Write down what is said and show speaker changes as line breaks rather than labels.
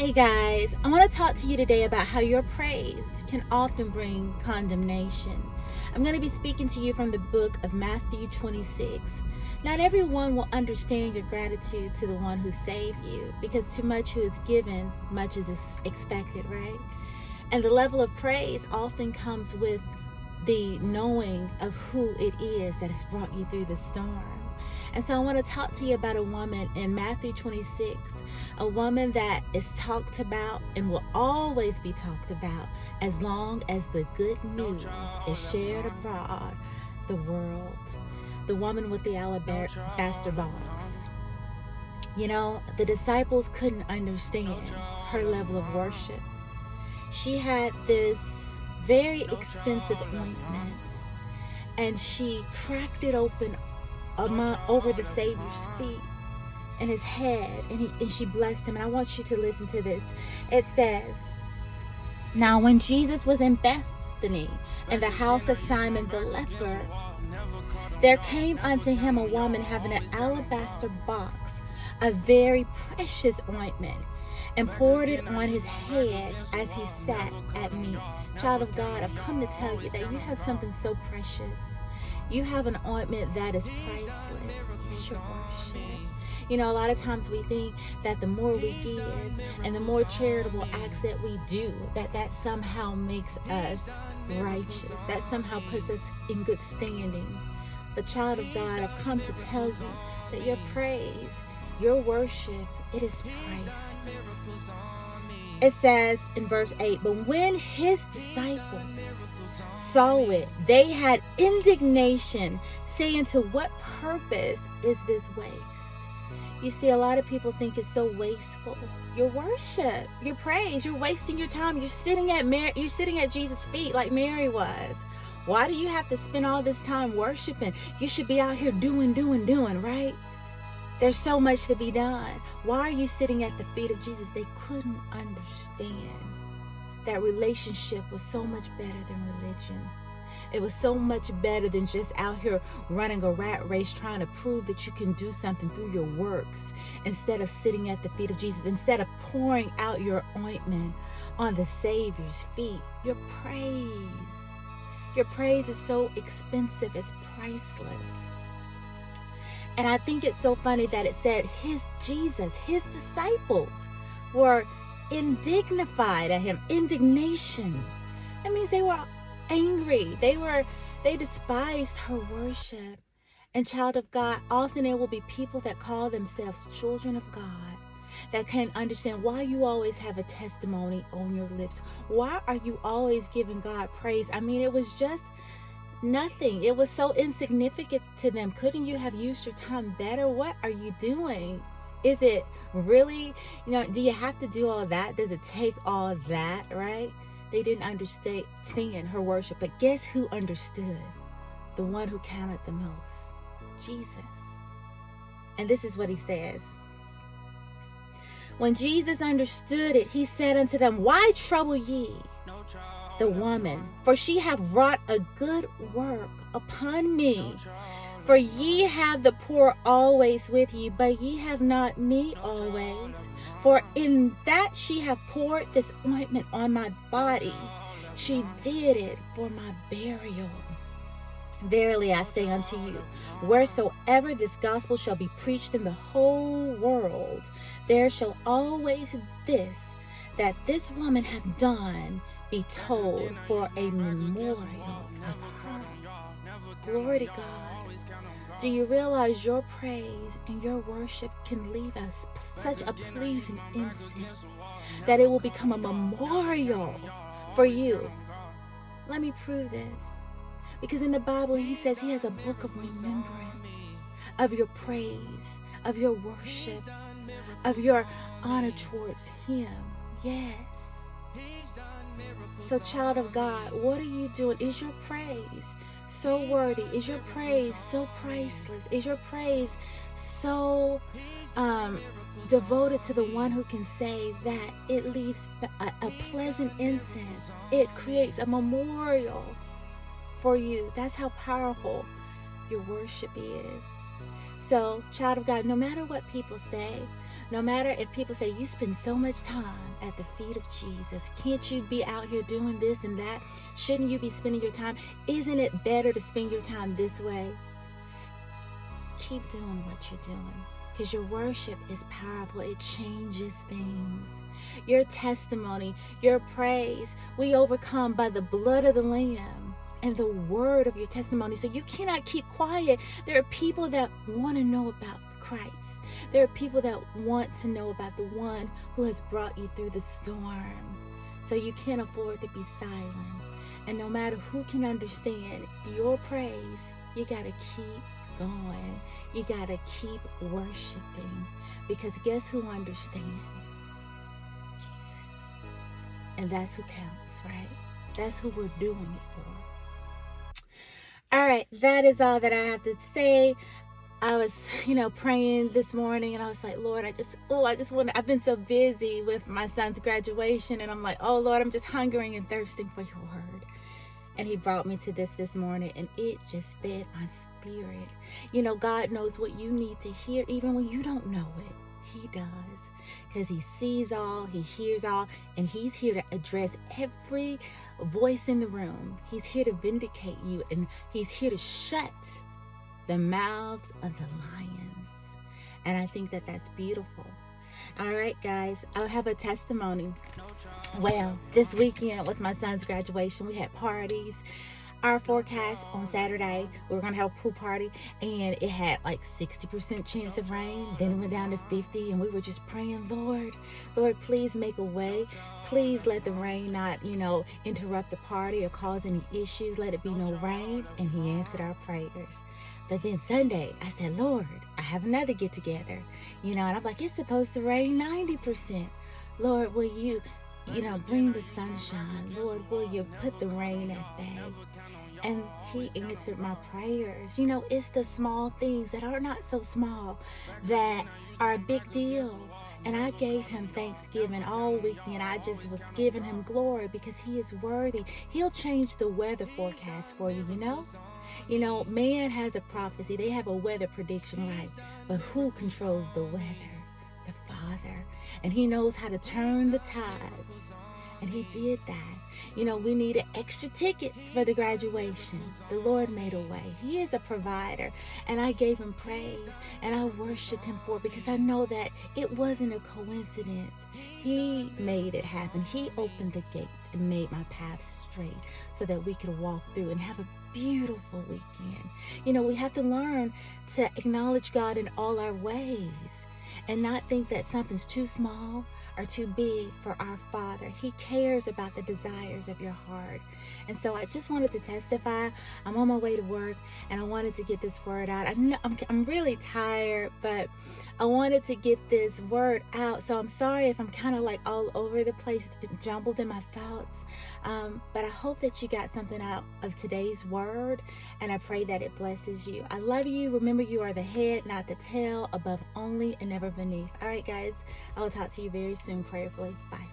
Hey guys, I want to talk to you today about how your praise can often bring condemnation. I'm going to be speaking to you from the book of Matthew 26. Not everyone will understand your gratitude to the one who saved you, because too much who is given, much is expected, right? And the level of praise often comes with the knowing of who it is that has brought you through the storm. And so I want to talk to you about a woman in Matthew 26, a woman that is talked about and will always be talked about as long as the good news is shared abroad the world. The woman with the alabaster box. You know, the disciples couldn't understand her level of worship. She had this very expensive ointment, and she cracked it open over the Savior's feet and his head, and she blessed him. And I want you to listen to this. It says, "Now when Jesus was in Bethany, in the house of Simon the leper, there came unto him a woman having an alabaster box, a very precious ointment, and poured it on his head as he sat at meat." Child of God, I've come to tell you that you have something so precious. You have an ointment that is priceless. It's your worship. You know, a lot of times we think that the more we give and the more charitable acts that we do, that somehow makes us righteous. That somehow puts us in good standing. But child of God, I've come to tell you that your praise, your worship, it is priceless. It says in verse 8, "But when his disciples saw it, they had indignation, saying, to what purpose is this waste?" You see, a lot of people think it's so wasteful. Your worship, your praise, you're wasting your time. You're sitting at Jesus' feet like Mary was. Why do you have to spend all this time worshiping? You should be out here doing, right? There's so much to be done. Why are you sitting at the feet of Jesus? They couldn't understand that relationship was so much better than religion. It was so much better than just out here running a rat race trying to prove that you can do something through your works, instead of sitting at the feet of Jesus, instead of pouring out your ointment on the Savior's feet. Your praise is so expensive, it's priceless. And I think it's so funny that it said his disciples were indignified at him. Indignation. That means they were angry. They despised her worship. And child of God, often there will be people that call themselves children of God that can't understand why you always have a testimony on your lips. Why are you always giving God praise? I mean, it was just nothing. It was so insignificant to them. Couldn't you have used your time better? What are you doing? Is it really, do you have to do all that? Does it take all that, right? They didn't understand her worship. But guess who understood? The one who counted the most, Jesus. And this is what he says. "When Jesus understood it, he said unto them, Why trouble ye the woman? For she hath wrought a good work upon me. For ye have the poor always with you, but ye have not me always. For in that she hath poured this ointment on my body, she did it for my burial. Verily I say unto you, wheresoever this gospel shall be preached in the whole world, there shall always that this woman hath done be told for a memorial of her." Glory to God. Do you realize your praise and your worship can leave us such a pleasing incense that it will become a memorial for you? Let me prove this. Because in the Bible, he says he has a book of remembrance of your praise, of your worship, of your honor towards him. Yes. So child of God, what are you doing? Is your praise so worthy? Is your praise so priceless? Is your praise so devoted to the one who can save that it leaves a pleasant incense? It creates a memorial for you. That's how powerful your worship is. So, child of God, no matter what people say, no matter if people say you spend so much time at the feet of Jesus, can't you be out here doing this and that? Shouldn't you be spending your time? Isn't it better to spend your time this way? Keep doing what you're doing, because your worship is powerful. It changes things. Your testimony, your praise, we overcome by the blood of the Lamb and the word of your testimony. So you cannot keep quiet. There are people that want to know about Christ. There are people that want to know about the one who has brought you through the storm. So you can't afford to be silent. And no matter who can understand your praise, you got to keep going. You got to keep worshiping, because guess who understands? Jesus. And that's who counts, right? That's who we're doing it for. All right, that is all that I have to say. I was, praying this morning, and I was like, Lord, I've been so busy with my son's graduation, and I'm like, oh Lord, I'm just hungering and thirsting for your word. And he brought me to this morning, and it just fed my spirit. God knows what you need to hear, even when you don't know it. He does, because he sees all, he hears all, and he's here to address every voice in the room. He's here to vindicate you, and he's here to shut the mouths of the lions. And I think that that's beautiful. All right, guys, I'll have a testimony. Well, this weekend was my son's graduation. We had parties. Our forecast on Saturday, we were going to have a pool party, and it had like 60% chance of rain. Then it went down to 50, and we were just praying, Lord, please make a way. Please let the rain not, interrupt the party or cause any issues. Let it be no rain. And he answered our prayers. But then Sunday, I said, Lord, I have another get together, and I'm like, it's supposed to rain 90%. Lord, will you, bring the sunshine? Lord, will you put the rain at bay? And he answered my prayers. It's the small things that are not so small that are a big deal. And I gave him thanksgiving all weekend. I just was giving him glory because he is worthy. He'll change the weather forecast for you, man has a prophecy. They have a weather prediction, right? But who controls the weather? The Father. And he knows how to turn the tides. And he did that. We needed extra tickets for the graduation. The Lord made a way. He is a provider. And I gave him praise. And I worshiped him for it, because I know that it wasn't a coincidence. He made it happen. He opened the gates and made my path straight so that we could walk through and have a beautiful weekend. We have to learn to acknowledge God in all our ways and not think that something's too small or too big for our Father. He cares about the desires of your heart. And so I just wanted to testify. I'm on my way to work, and I wanted to get this word out. I'm really tired, but I wanted to get this word out. So I'm sorry if I'm kind of like all over the place, jumbled in my thoughts. But I hope that you got something out of today's word, and I pray that it blesses you. I love you. Remember, you are the head, not the tail, above only and never beneath. All right, guys, I will talk to you very soon, prayerfully. Bye.